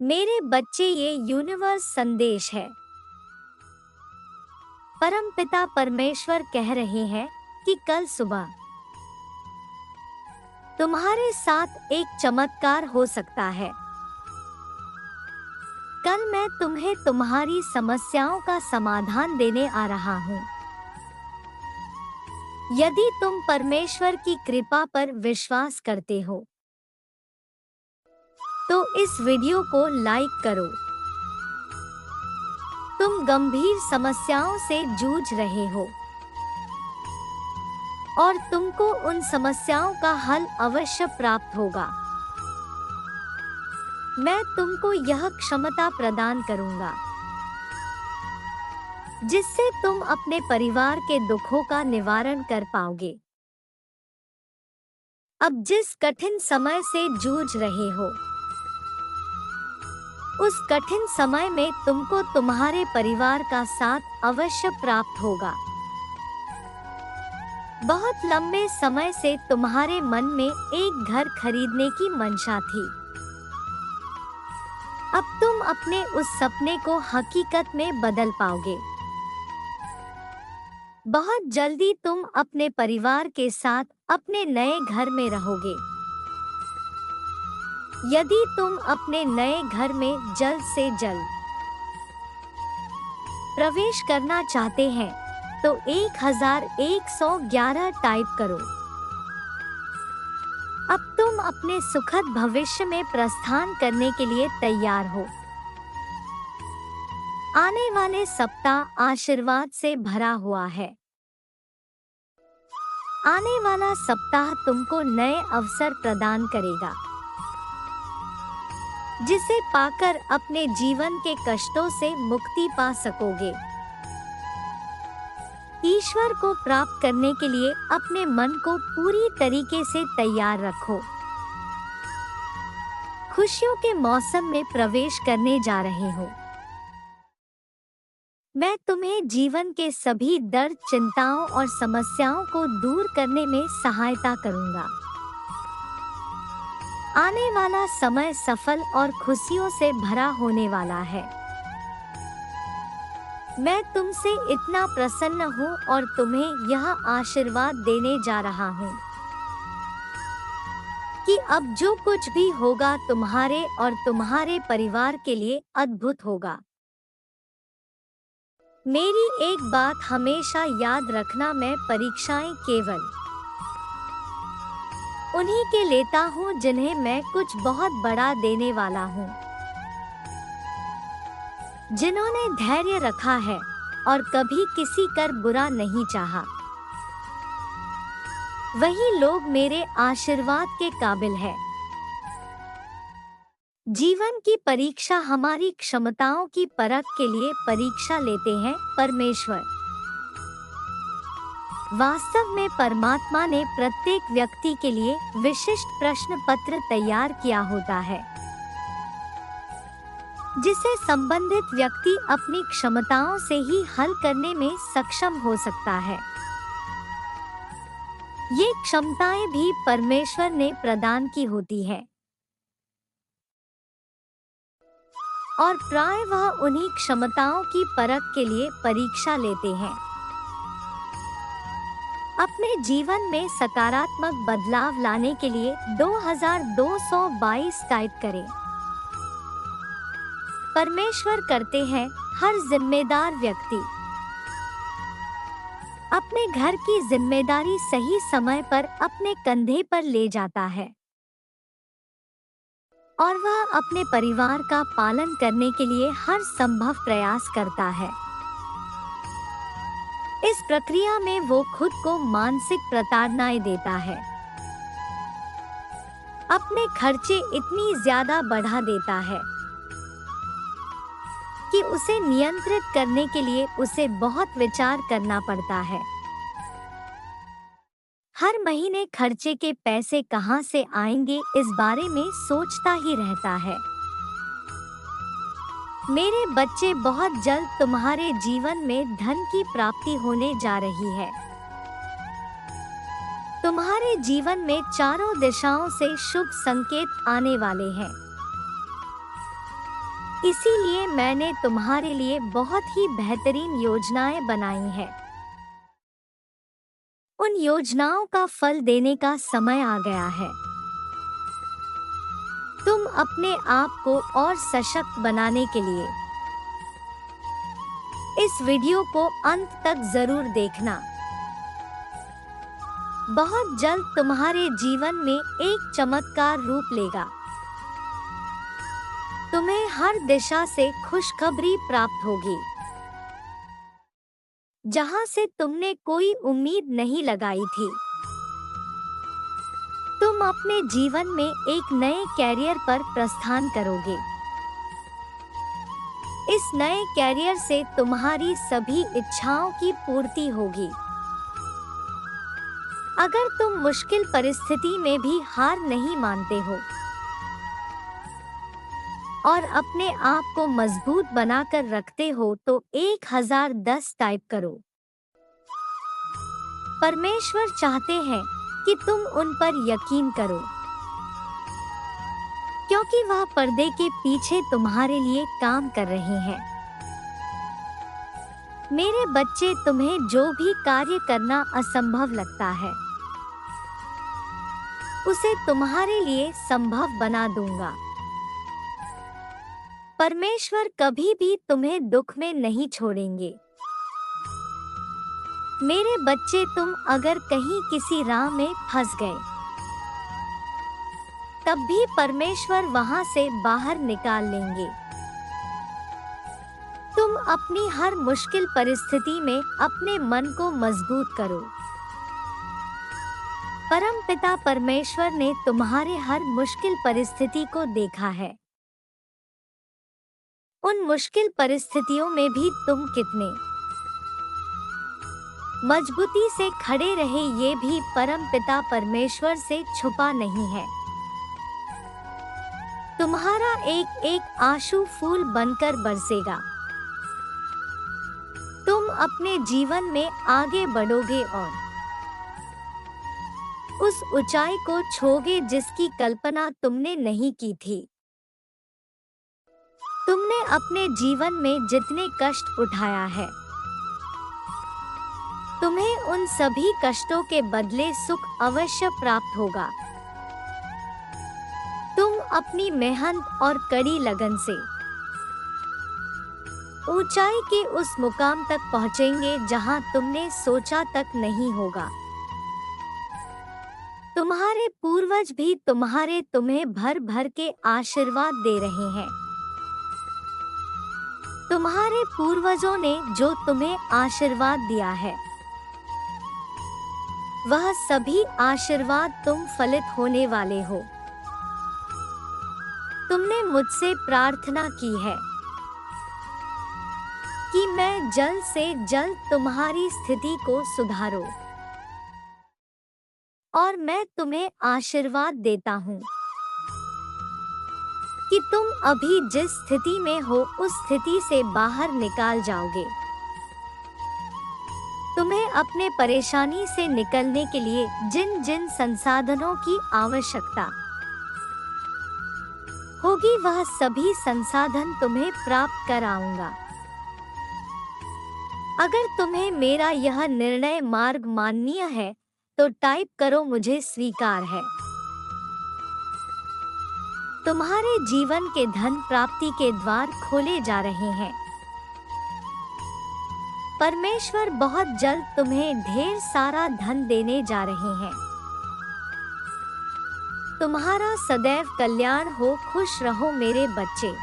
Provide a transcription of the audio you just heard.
मेरे बच्चे, ये यूनिवर्स संदेश है। परमपिता परमेश्वर कह रहे हैं कि कल सुबह तुम्हारे साथ एक चमत्कार हो सकता है। कल मैं तुम्हें तुम्हारी समस्याओं का समाधान देने आ रहा हूँ। यदि तुम परमेश्वर की कृपा पर विश्वास करते हो तो इस वीडियो को लाइक करो। तुम गंभीर समस्याओं से जूझ रहे हो और तुमको उन समस्याओं का हल अवश्य प्राप्त होगा। मैं तुमको यह क्षमता प्रदान करूंगा जिससे तुम अपने परिवार के दुखों का निवारण कर पाओगे। अब जिस कठिन समय से जूझ रहे हो, उस कठिन समय में तुमको तुम्हारे परिवार का साथ अवश्य प्राप्त होगा। बहुत लंबे समय से तुम्हारे मन में एक घर खरीदने की मंशा थी। अब तुम अपने उस सपने को हकीकत में बदल पाओगे। बहुत जल्दी तुम अपने परिवार के साथ अपने नए घर में रहोगे। यदि तुम अपने नए घर में जल्द से जल्द प्रवेश करना चाहते हैं तो 1111 टाइप करो। अब तुम अपने सुखद भविष्य में प्रस्थान करने के लिए तैयार हो। आने वाले सप्ताह आशीर्वाद से भरा हुआ है। आने वाला सप्ताह तुमको नए अवसर प्रदान करेगा जिसे पाकर अपने जीवन के कष्टों से मुक्ति पा सकोगे। ईश्वर को प्राप्त करने के लिए अपने मन को पूरी तरीके से तैयार रखो। खुशियों के मौसम में प्रवेश करने जा रहे हो। मैं तुम्हें जीवन के सभी दर्द, चिंताओं और समस्याओं को दूर करने में सहायता करूंगा। आने वाला समय सफल और खुशियों से भरा होने वाला है। मैं तुमसे इतना प्रसन्न हूँ और तुम्हें यह आशीर्वाद देने जा रहा हूँ कि अब जो कुछ भी होगा तुम्हारे और तुम्हारे परिवार के लिए अद्भुत होगा। मेरी एक बात हमेशा याद रखना, मैं परीक्षाएं केवल उन्हीं के लेता हूँ जिन्हें मैं कुछ बहुत बड़ा देने वाला हूँ। जिन्होंने धैर्य रखा है और कभी किसी कर बुरा नहीं चाहा, वही लोग मेरे आशीर्वाद के काबिल है। जीवन की परीक्षा हमारी क्षमताओं की परख के लिए परीक्षा लेते हैं परमेश्वर। वास्तव में परमात्मा ने प्रत्येक व्यक्ति के लिए विशिष्ट प्रश्न पत्र तैयार किया होता है जिसे संबंधित व्यक्ति अपनी क्षमताओं से ही हल करने में सक्षम हो सकता है। ये क्षमताएं भी परमेश्वर ने प्रदान की होती है और प्राय वह उन्हीं क्षमताओं की परख के लिए परीक्षा लेते हैं। अपने जीवन में सकारात्मक बदलाव लाने के लिए 2222 टाइप करें। परमेश्वर करते हैं हर जिम्मेदार व्यक्ति अपने घर की जिम्मेदारी सही समय पर अपने कंधे पर ले जाता है और वह अपने परिवार का पालन करने के लिए हर संभव प्रयास करता है। इस प्रक्रिया में वो खुद को मानसिक प्रताड़नाएं देता है, अपने खर्चे इतनी ज्यादा बढ़ा देता है कि उसे नियंत्रित करने के लिए उसे बहुत विचार करना पड़ता है। हर महीने खर्चे के पैसे कहां से आएंगे इस बारे में सोचता ही रहता है। मेरे बच्चे, बहुत जल्द तुम्हारे जीवन में धन की प्राप्ति होने जा रही है। तुम्हारे जीवन में चारों दिशाओं से शुभ संकेत आने वाले हैं। इसीलिए मैंने तुम्हारे लिए बहुत ही बेहतरीन योजनाएं बनाई हैं। उन योजनाओं का फल देने का समय आ गया है। तुम अपने आप को और सशक्त बनाने के लिए इस वीडियो को अंत तक जरूर देखना। बहुत जल्द तुम्हारे जीवन में एक चमत्कार रूप लेगा। तुम्हें हर दिशा से खुशखबरी प्राप्त होगी, जहां से तुमने कोई उम्मीद नहीं लगाई थी। तुम अपने जीवन में एक नए कैरियर पर प्रस्थान करोगे। इस नए कैरियर से तुम्हारी सभी इच्छाओं की पूर्ति होगी। अगर तुम मुश्किल परिस्थिति में भी हार नहीं मानते हो और अपने आप को मजबूत बनाकर रखते हो तो 1010 टाइप करो। परमेश्वर चाहते हैं कि तुम उन पर यकीन करो, क्योंकि वह पर्दे के पीछे तुम्हारे लिए काम कर रहे हैं। मेरे बच्चे, तुम्हें जो भी कार्य करना असंभव लगता है, उसे तुम्हारे लिए संभव बना दूंगा। परमेश्वर कभी भी तुम्हें दुख में नहीं छोड़ेंगे। मेरे बच्चे, तुम अगर कहीं किसी राह में फंस गए, तब भी परमेश्वर वहां से बाहर निकाल लेंगे। तुम अपनी हर मुश्किल परिस्थिति में अपने मन को मजबूत करो। परमपिता परमेश्वर ने तुम्हारे हर मुश्किल परिस्थिति को देखा है। उन मुश्किल परिस्थितियों में भी तुम कितने मजबूती से खड़े रहे, ये भी परमपिता परमेश्वर से छुपा नहीं है। तुम्हारा एक एक आंसू फूल बनकर बरसेगा। तुम अपने जीवन में आगे बढ़ोगे और उस ऊंचाई को छूओगे जिसकी कल्पना तुमने नहीं की थी। तुमने अपने जीवन में जितने कष्ट उठाया है, तुम्हें उन सभी कष्टों के बदले सुख अवश्य प्राप्त होगा। तुम अपनी मेहनत और कड़ी लगन से ऊंचाई के उस मुकाम तक पहुंचेंगे जहां तुमने सोचा तक नहीं होगा। तुम्हारे पूर्वज भी तुम्हें भर भर के आशीर्वाद दे रहे हैं। तुम्हारे पूर्वजों ने जो तुम्हें आशीर्वाद दिया है, वह सभी आशीर्वाद तुम फलित होने वाले हो। तुमने मुझसे प्रार्थना की है कि मैं जल्द से जल्द तुम्हारी स्थिति को सुधारूं, और मैं तुम्हें आशीर्वाद देता हूँ कि तुम अभी जिस स्थिति में हो उस स्थिति से बाहर निकाल जाओगे। तुम्हें अपने परेशानी से निकलने के लिए जिन जिन संसाधनों की आवश्यकता होगी, वह सभी संसाधन तुम्हें प्राप्त कराऊंगा। अगर तुम्हें मेरा यह निर्णय मार्ग माननीय है तो टाइप करो, मुझे स्वीकार है। तुम्हारे जीवन के धन प्राप्ति के द्वार खोले जा रहे हैं। परमेश्वर बहुत जल्द तुम्हें ढेर सारा धन देने जा रहे हैं। तुम्हारा सदैव कल्याण हो। खुश रहो मेरे बच्चे।